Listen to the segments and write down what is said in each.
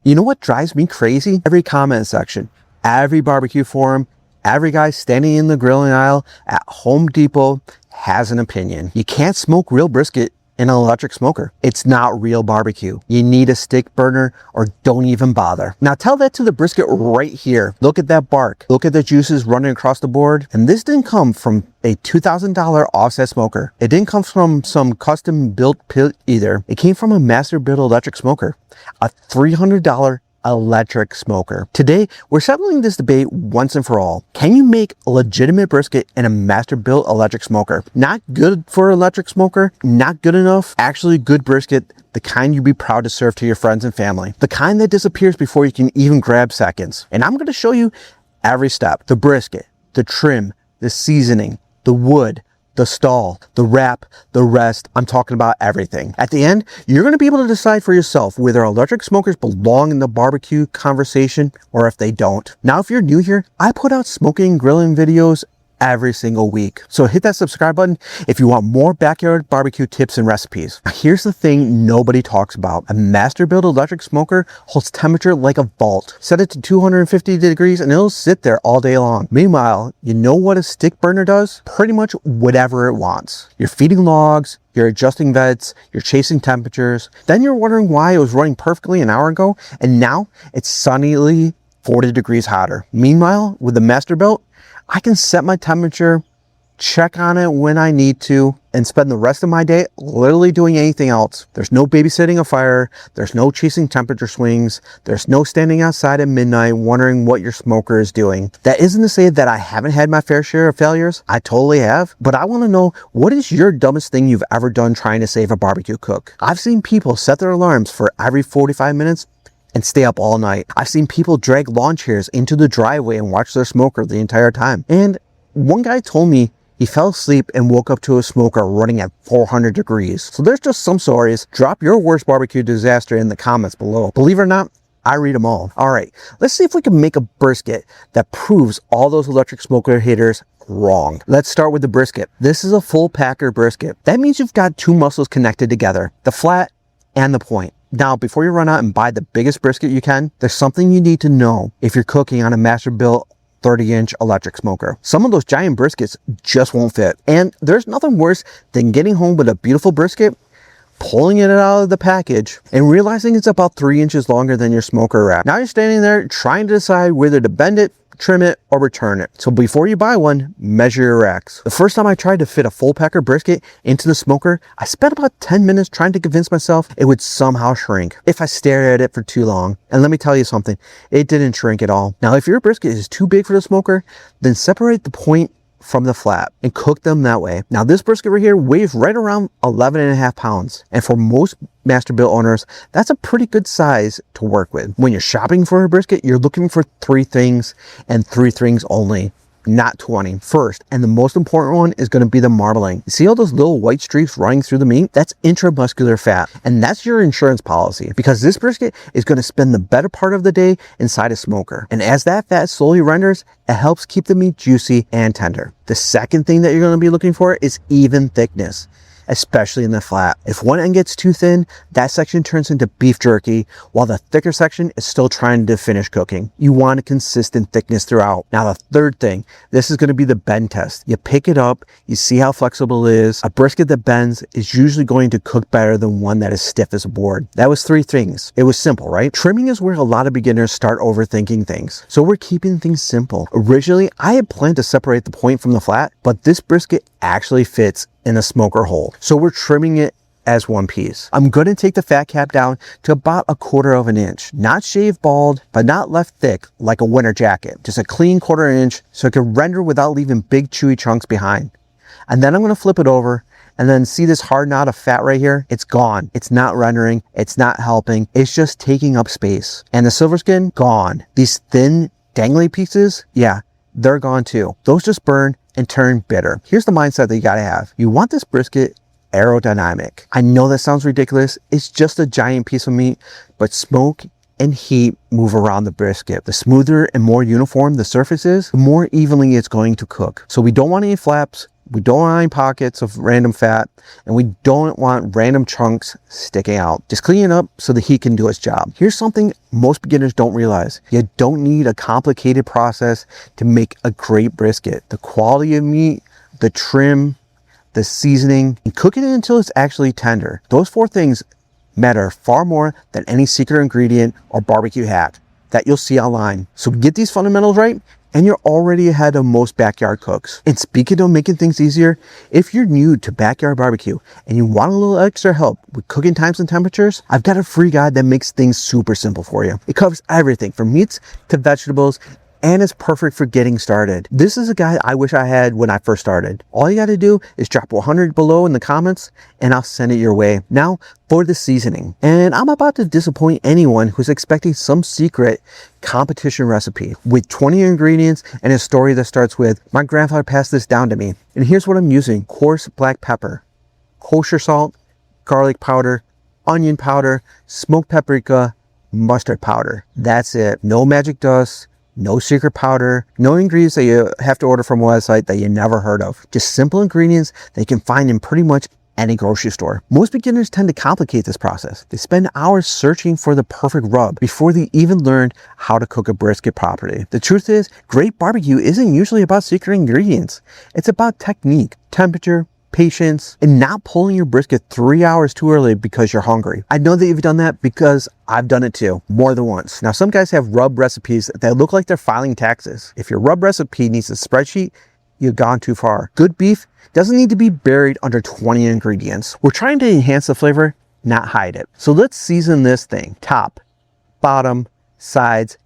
You know what drives me crazy? Every comment section, every barbecue forum, every guy standing in the grilling aisle at Home Depot has an opinion. You can't smoke real brisket in an electric smoker. It's not real barbecue. You need a stick burner or don't even bother. Now tell that to the brisket right here. Look at that bark. Look at the juices running across the board. And this didn't come from a $2,000 offset smoker. It didn't come from some custom built pit either. It came from a Masterbuilt electric smoker, a $300 electric smoker. Today, we're settling this debate once and for all. Can you make a legitimate brisket in a Masterbuilt electric smoker? Not good for an electric smoker, not good enough, actually good brisket, the kind you'd be proud to serve to your friends and family. The kind that disappears before you can even grab seconds. And I'm going to show you every step. The brisket, the trim, the seasoning, the wood, the stall, the wrap, the rest. I'm talking about everything. At the end, you're going to be able to decide for yourself whether electric smokers belong in the barbecue conversation or if they don't. Now, if you're new here, I put out smoking and grilling videos every single week. So hit that subscribe button if you want more backyard barbecue tips and recipes. Here's the thing nobody talks about. A Masterbuilt electric smoker holds temperature like a vault. Set it to 250 degrees and it'll sit there all day long. Meanwhile, you know what a stick burner does? Pretty much whatever it wants. You're feeding logs, you're adjusting vents, you're chasing temperatures. Then you're wondering why it was running perfectly an hour ago and now it's suddenly 40 degrees hotter. Meanwhile, with the Masterbuilt, I can set my temperature, check on it when I need to, and spend the rest of my day literally doing anything else. There's no babysitting a fire. There's no chasing temperature swings. There's no standing outside at midnight wondering what your smoker is doing. That isn't to say that I haven't had my fair share of failures. I totally have. But I want to know, what is your dumbest thing you've ever done trying to save a barbecue cook? I've seen people set their alarms for every 45 minutes and stay up all night. I've seen people drag lawn chairs into the driveway and watch their smoker the entire time. And one guy told me he fell asleep and woke up to a smoker running at 400 degrees. So there's just some stories. Drop your worst barbecue disaster in the comments below. Believe it or not, I read them all. All right, let's see if we can make a brisket that proves all those electric smoker haters wrong. Let's start with the brisket. This is a full packer brisket. That means you've got two muscles connected together, the flat and the point. Now, before you run out and buy the biggest brisket you can, there's something you need to know if you're cooking on a Masterbuilt 30-inch electric smoker. Some of those giant briskets just won't fit. And there's nothing worse than getting home with a beautiful brisket, pulling it out of the package, and realizing it's about 3 inches longer than your smoker wrap. Now you're standing there trying to decide whether to bend it, trim it, or return it. So before you buy one, measure your racks. The first time I tried to fit a full packer brisket into the smoker, I spent about 10 minutes trying to convince myself it would somehow shrink if I stared at it for too long. And let me tell you something, it didn't shrink at all. Now, if your brisket is too big for the smoker, then separate the point from the flat and cook them that way. Now, this brisket right here weighs right around 11.5 pounds. And for most Masterbuilt owners, that's a pretty good size to work with. When you're shopping for a brisket, you're looking for 3 things and 3 things only, not 20. First, and the most important one, is going to be the marbling. You see all those little white streaks running through the meat? That's intramuscular fat. And that's your insurance policy, because this brisket is going to spend the better part of the day inside a smoker. And as that fat slowly renders, it helps keep the meat juicy and tender. The second thing that you're going to be looking for is even thickness, especially in the flat. If one end gets too thin, that section turns into beef jerky, while the thicker section is still trying to finish cooking. You want a consistent thickness throughout. Now, the third thing, this is going to be the bend test. You pick it up, you see how flexible it is. A brisket that bends is usually going to cook better than one that is stiff as a board. That was 3 things. It was simple, right? Trimming is where a lot of beginners start overthinking things. So we're keeping things simple. Originally, I had planned to separate the point from the flat, but this brisket actually fits in a smoker hole. So we're trimming it as one piece. I'm going to take the fat cap down to about 1/4 of an inch. Not shaved bald, but not left thick like a winter jacket. Just a clean 1/4 inch so it can render without leaving big chewy chunks behind. And then I'm going to flip it over and then see this hard knot of fat right here? It's gone. It's not rendering. It's not helping. It's just taking up space. And the silver skin, gone. These thin, dangly pieces, yeah, they're gone too. Those just burn and turn bitter. Here's the mindset that you gotta have. You want this brisket aerodynamic. I know that sounds ridiculous. It's just a giant piece of meat, but smoke and heat move around the brisket. The smoother and more uniform the surface is, the more evenly it's going to cook. So we don't want any flaps. We don't want any pockets of random fat, and we don't want random chunks sticking out. Just clean it up so the heat can do its job. Here's something most beginners don't realize. You don't need a complicated process to make a great brisket. The quality of meat, the trim, the seasoning, and cooking it until it's actually tender. Those 4 things matter far more than any secret ingredient or barbecue hack that you'll see online. So get these fundamentals right, and you're already ahead of most backyard cooks. And speaking of making things easier, if you're new to backyard barbecue and you want a little extra help with cooking times and temperatures, I've got a free guide that makes things super simple for you. It covers everything from meats to vegetables, and it's perfect for getting started. This is a guide I wish I had when I first started. All you got to do is drop 100 below in the comments and I'll send it your way. Now for the seasoning. And I'm about to disappoint anyone who's expecting some secret competition recipe with 20 ingredients and a story that starts with, my grandfather passed this down to me. And here's what I'm using: coarse black pepper, kosher salt, garlic powder, onion powder, smoked paprika, mustard powder. That's it. No magic dust, no secret powder, no ingredients that you have to order from a website that you never heard of. Just simple ingredients that you can find in pretty much any grocery store. Most beginners tend to complicate this process. They spend hours searching for the perfect rub before they even learn how to cook a brisket properly. The truth is, great barbecue isn't usually about secret ingredients. It's about technique, temperature, patience, and not pulling your brisket 3 hours too early because you're hungry. I know that you've done that because I've done it too, more than once. Now, some guys have rub recipes that look like they're filing taxes. If your rub recipe needs a spreadsheet, you've gone too far. Good beef doesn't need to be buried under 20 ingredients. We're trying to enhance the flavor, not hide it. So let's season this thing. Top, bottom, sides,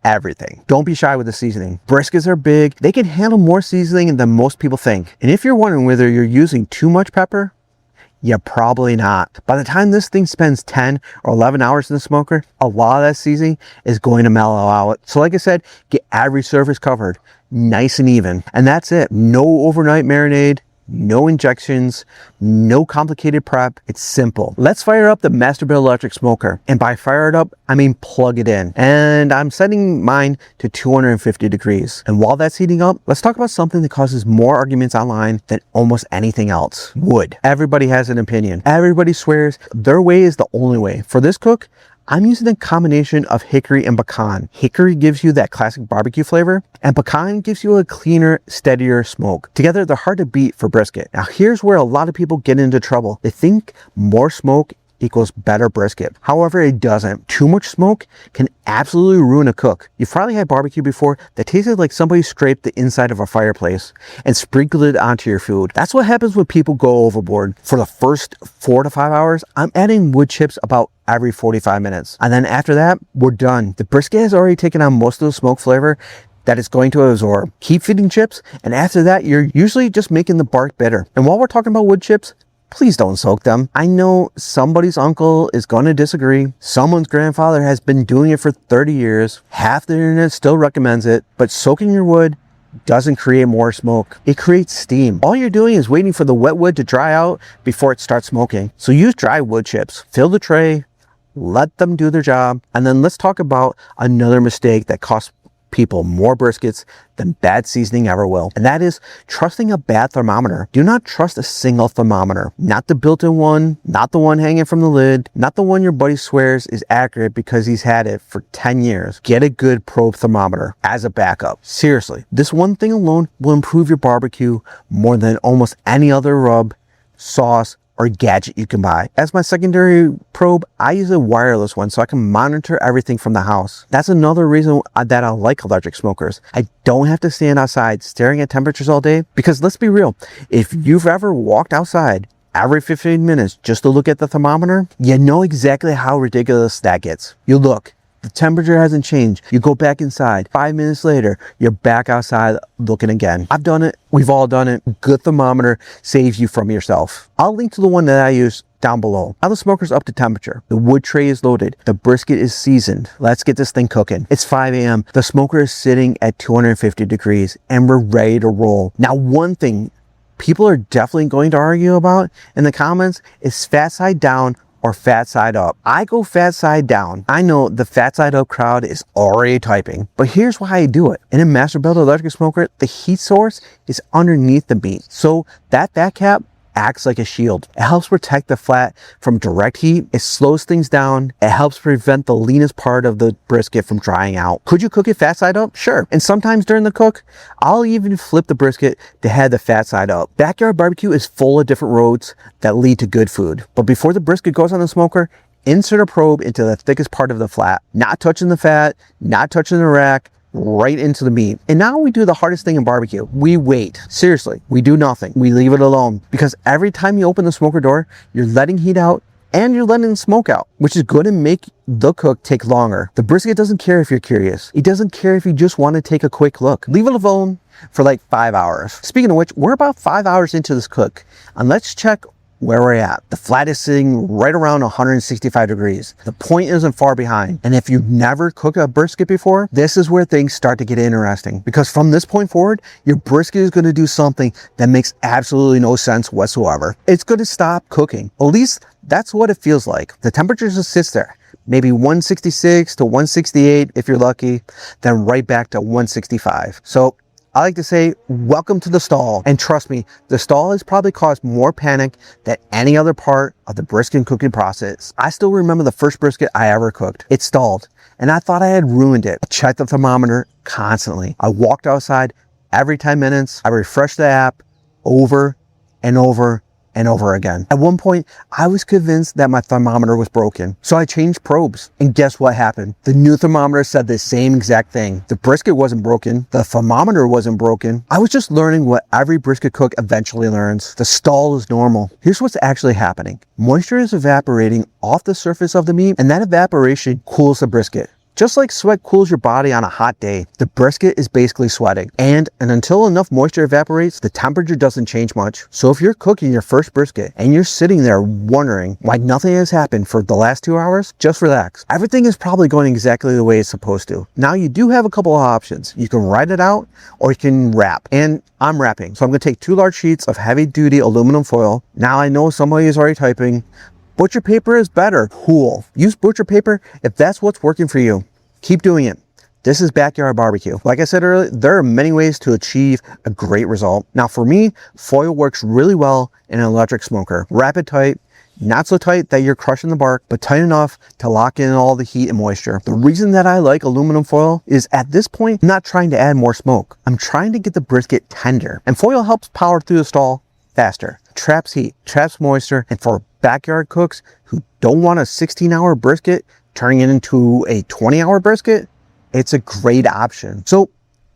everything. Don't be shy with the seasoning. Briskets are big. They can handle more seasoning than most people think. And if you're wondering whether you're using too much pepper, you're probably not. By the time this thing spends 10 or 11 hours in the smoker, a lot of that seasoning is going to mellow out. So like I said, get every surface covered nice and even. And that's it. No overnight marinade, no injections, no complicated prep. It's simple. Let's fire up the Masterbuilt electric smoker. And by fire it up, I mean plug it in. And I'm setting mine to 250 degrees. And while that's heating up, let's talk about something that causes more arguments online than almost anything else. Wood. Everybody has an opinion. Everybody swears their way is the only way. For this cook, I'm using a combination of hickory and pecan. Hickory gives you that classic barbecue flavor, and pecan gives you a cleaner, steadier smoke. Together, they're hard to beat for brisket. Now, here's where a lot of people get into trouble. They think more smoke equals better brisket. However, it doesn't. Too much smoke can absolutely ruin a cook. You've probably had barbecue before that tasted like somebody scraped the inside of a fireplace and sprinkled it onto your food. That's what happens when people go overboard. For the first 4 to 5 hours, I'm adding wood chips about every 45 minutes. And then after that, we're done. The brisket has already taken on most of the smoke flavor that it's going to absorb. Keep feeding chips, and after that, you're usually just making the bark bitter. And while we're talking about wood chips, please don't soak them. I know somebody's uncle is going to disagree. Someone's grandfather has been doing it for 30 years. Half the internet still recommends it, but soaking your wood doesn't create more smoke. It creates steam. All you're doing is waiting for the wet wood to dry out before it starts smoking. So use dry wood chips. Fill the tray, let them do their job, and then let's talk about another mistake that costs people more briskets than bad seasoning ever will. And that is trusting a bad thermometer. Do not trust a single thermometer. Not the built-in one, not the one hanging from the lid, not the one your buddy swears is accurate because he's had it for 10 years. Get a good probe thermometer as a backup. Seriously, this one thing alone will improve your barbecue more than almost any other rub, sauce, or gadget you can buy. As my secondary probe, I use a wireless one so I can monitor everything from the house. That's another reason that I like electric smokers. I don't have to stand outside staring at temperatures all day, because let's be real, if you've ever walked outside every 15 minutes just to look at the thermometer, you know exactly how ridiculous that gets. You look, the temperature hasn't changed. You go back inside. 5 minutes later, you're back outside looking again. I've done it. We've all done it. Good thermometer saves you from yourself. I'll link to the one that I use down below. Now the smoker's up to temperature. The wood tray is loaded. The brisket is seasoned. Let's get this thing cooking. It's 5 a.m. The smoker is sitting at 250 degrees and we're ready to roll. Now, one thing people are definitely going to argue about in the comments is fat side down or fat side up. I go fat side down. I know the fat side up crowd is already typing, but here's why I do it. In a Masterbuilt electric smoker, the heat source is underneath the meat. So that fat cap acts like a shield. It helps protect the flat from direct heat. It slows things down. It helps prevent the leanest part of the brisket from drying out. Could you cook it fat side up? Sure. And sometimes during the cook, I'll even flip the brisket to have the fat side up. Backyard barbecue is full of different roads that lead to good food. But before the brisket goes on the smoker, insert a probe into the thickest part of the flat, not touching the fat, not touching the rack, right into the meat. And now we do the hardest thing in barbecue. We wait. Seriously, we do nothing. We leave it alone, because every time you open the smoker door, you're letting heat out and you're letting the smoke out, which is going to make the cook take longer. The brisket doesn't care if you're curious. It doesn't care if you just want to take a quick look. Leave it alone for like 5 hours. Speaking of which, we're about 5 hours into this cook, and let's check where we're at. The flat is sitting right around 165 degrees. The point isn't far behind. And if you've never cooked a brisket before, this is where things start to get interesting, because from this point forward, your brisket is going to do something that makes absolutely no sense whatsoever. It's going to stop cooking. At least that's what it feels like. The temperature just sits there, maybe 166 to 168 if you're lucky, then right back to 165. So I like to say, welcome to the stall. And trust me, the stall has probably caused more panic than any other part of the brisket cooking process. I still remember the first brisket I ever cooked. It stalled, and I thought I had ruined it. I checked the thermometer constantly. I walked outside every 10 minutes. I refreshed the app over and over and over again. At one point, I was convinced that my thermometer was broken. So I changed probes, and guess what happened? The new thermometer said the same exact thing. The brisket wasn't broken. The thermometer wasn't broken. I was just learning what every brisket cook eventually learns. The stall is normal. Here's what's actually happening. Moisture is evaporating off the surface of the meat, and that evaporation cools the brisket. Just like sweat cools your body on a hot day, the brisket is basically sweating. And until enough moisture evaporates, the temperature doesn't change much. So if you're cooking your first brisket and you're sitting there wondering why nothing has happened for the last 2 hours, just relax. Everything is probably going exactly the way it's supposed to. Now you do have a couple of options. You can write it out or you can wrap. And I'm wrapping. So I'm going to take 2 large sheets of heavy duty aluminum foil. Now I know somebody is already typing, butcher paper is better. Cool. Use butcher paper if that's what's working for you. Keep doing it. This is backyard barbecue. Like I said earlier, there are many ways to achieve a great result. Now for me, foil works really well in an electric smoker. Wrap it tight, not so tight that you're crushing the bark, but tight enough to lock in all the heat and moisture. The reason that I like aluminum foil is at this point, I'm not trying to add more smoke. I'm trying to get the brisket tender, and foil helps power through the stall faster. Traps heat, traps moisture, and for backyard cooks who don't want a 16-hour brisket turning it into a 20-hour brisket, it's a great option. So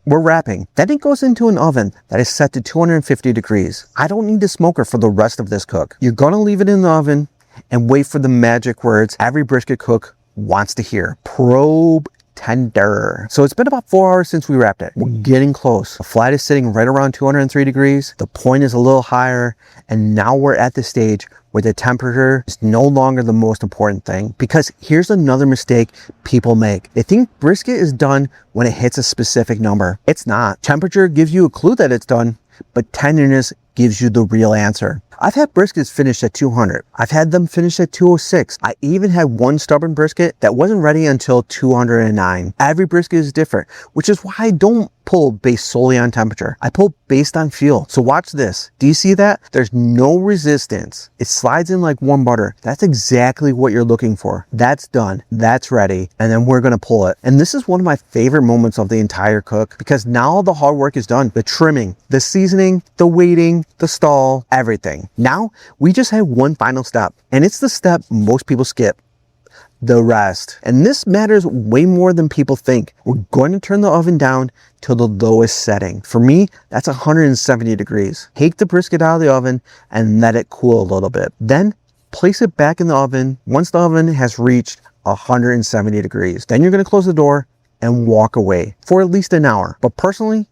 we're wrapping. Then it goes into an oven that is set to 250 degrees. I don't need the smoker for the rest of this cook. You're gonna leave it in the oven and wait for the magic words every brisket cook wants to hear. Probe tender. So it's been about 4 hours since we wrapped it. We're getting close. The flat is sitting right around 203 degrees. The point is a little higher. And now we're at the stage where the temperature is no longer the most important thing. Because here's another mistake people make. They think brisket is done when it hits a specific number. It's not. Temperature gives you a clue that it's done, but tenderness gives you the real answer. I've had briskets finished at 200. I've had them finished at 206. I even had one stubborn brisket that wasn't ready until 209. Every brisket is different, which is why I don't pull based solely on temperature. I pull based on feel. So watch this. Do you see that? There's no resistance. It slides in like warm butter. That's exactly what you're looking for. That's done. That's ready. And then we're going to pull it. And this is one of my favorite moments of the entire cook, because now all the hard work is done. The trimming, the seasoning, the waiting, the stall, everything. Now we just have one final step, and it's the step most people skip. The rest. And this matters way more than people think. We're going to turn the oven down to the lowest setting. For me, that's 170 degrees. Take the brisket out of the oven and let it cool a little bit. Then place it back in the oven once the oven has reached 170 degrees. Then you're going to close the door and walk away for at least an hour. But personally,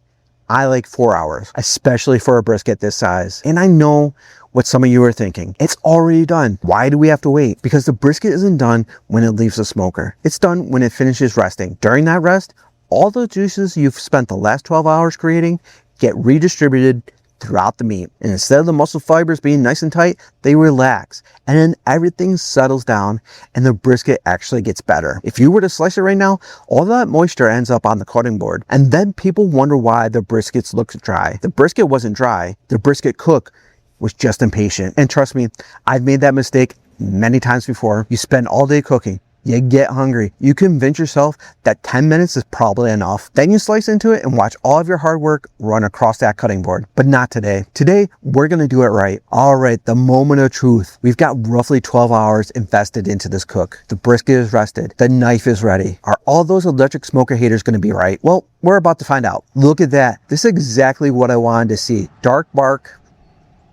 I like 4 hours, especially for a brisket this size. And I know what some of you are thinking. It's already done. Why do we have to wait? Because the brisket isn't done when it leaves the smoker. It's done when it finishes resting. During that rest, all the juices you've spent the last 12 hours creating get redistributed throughout the meat. And instead of the muscle fibers being nice and tight, they relax. And then everything settles down and the brisket actually gets better. If you were to slice it right now, all that moisture ends up on the cutting board. And then people wonder why the briskets look dry. The brisket wasn't dry. The brisket cook was just impatient. And trust me, I've made that mistake many times before. You spend all day cooking. You get hungry. You convince yourself that 10 minutes is probably enough. Then you slice into it and watch all of your hard work run across that cutting board. But not today. Today, we're gonna do it right. All right, the moment of truth. We've got roughly 12 hours invested into this cook. The brisket is rested. The knife is ready. Are all those electric smoker haters gonna be right? Well, we're about to find out. Look at that. This is exactly what I wanted to see. Dark bark,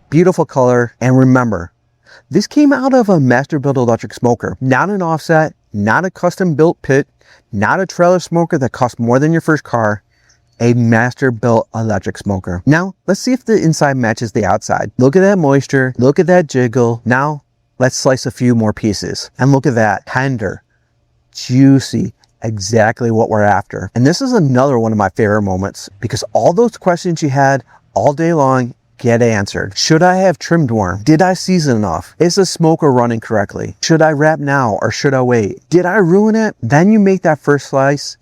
beautiful color, and remember, this came out of a Masterbuilt electric smoker, not an offset, not a custom built pit, not a trailer smoker that cost more than your first car, a Masterbuilt electric smoker. Now, let's see if the inside matches the outside. Look at that moisture, look at that jiggle. Now, let's slice a few more pieces. And look at that, tender, juicy, exactly what we're after. And this is another one of my favorite moments because all those questions you had all day long get answered. Should I have trimmed more? Did I season enough? Is the smoker running correctly? Should I wrap now or should I wait? Did I ruin it? Then you make that first slice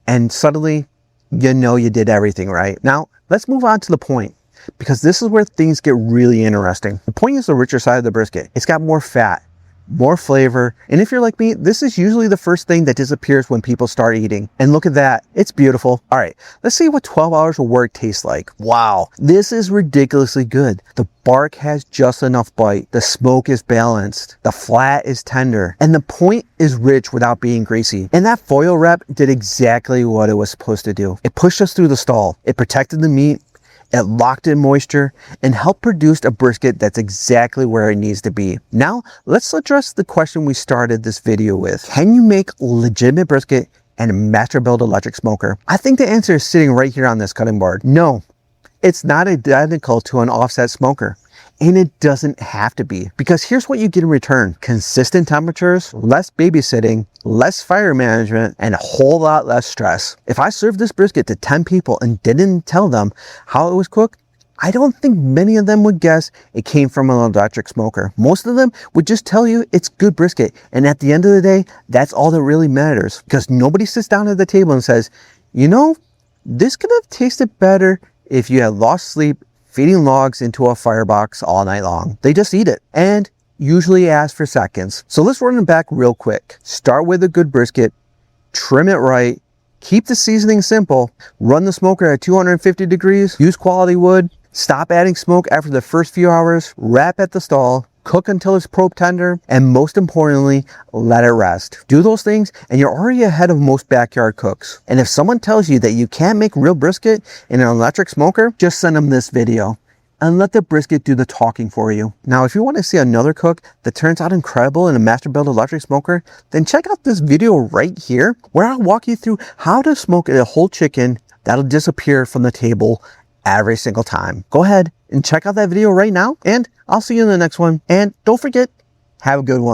and suddenly you know you did everything right. Now let's move on to the point because this is where things get really interesting. The point is the richer side of the brisket. It's got more fat, more flavor. And if you're like me, this is usually the first thing that disappears when people start eating. And look at that. It's beautiful. All right, let's see what 12 hours of work tastes like. Wow, this is ridiculously good. The bark has just enough bite. The smoke is balanced. The flat is tender. And the point is rich without being greasy. And that foil wrap did exactly what it was supposed to do. It pushed us through the stall. It protected the meat. It locked in moisture and helped produce a brisket that's exactly where it needs to be. Now, let's address the question we started this video with. Can you make legitimate brisket and a Masterbuilt electric smoker? I think the answer is sitting right here on this cutting board. No, it's not identical to an offset smoker. And it doesn't have to be, because here's what you get in return: consistent temperatures, less babysitting, less fire management, and a whole lot less stress. If I served this brisket to 10 people and didn't tell them how it was cooked, I don't think many of them would guess it came from an electric smoker. Most of them would just tell you it's good brisket. And at the end of the day, that's all that really matters, because nobody sits down at the table and says, you know, this could have tasted better if you had lost sleep feeding logs into a firebox all night long. They just eat it and usually ask for seconds. So let's run it back real quick. Start with a good brisket, trim it right, keep the seasoning simple, run the smoker at 250 degrees, use quality wood, stop adding smoke after the first few hours, wrap at the stall, cook until it's probe tender, and most importantly, let it rest. Do those things and you're already ahead of most backyard cooks. And if someone tells you that you can't make real brisket in an electric smoker, just send them this video and let the brisket do the talking for you. Now, if you want to see another cook that turns out incredible in a Masterbuilt electric smoker, then check out this video right here where I'll walk you through how to smoke a whole chicken that'll disappear from the table every single time. Go ahead and check out that video right now, and I'll see you in the next one. And don't forget, have a good one.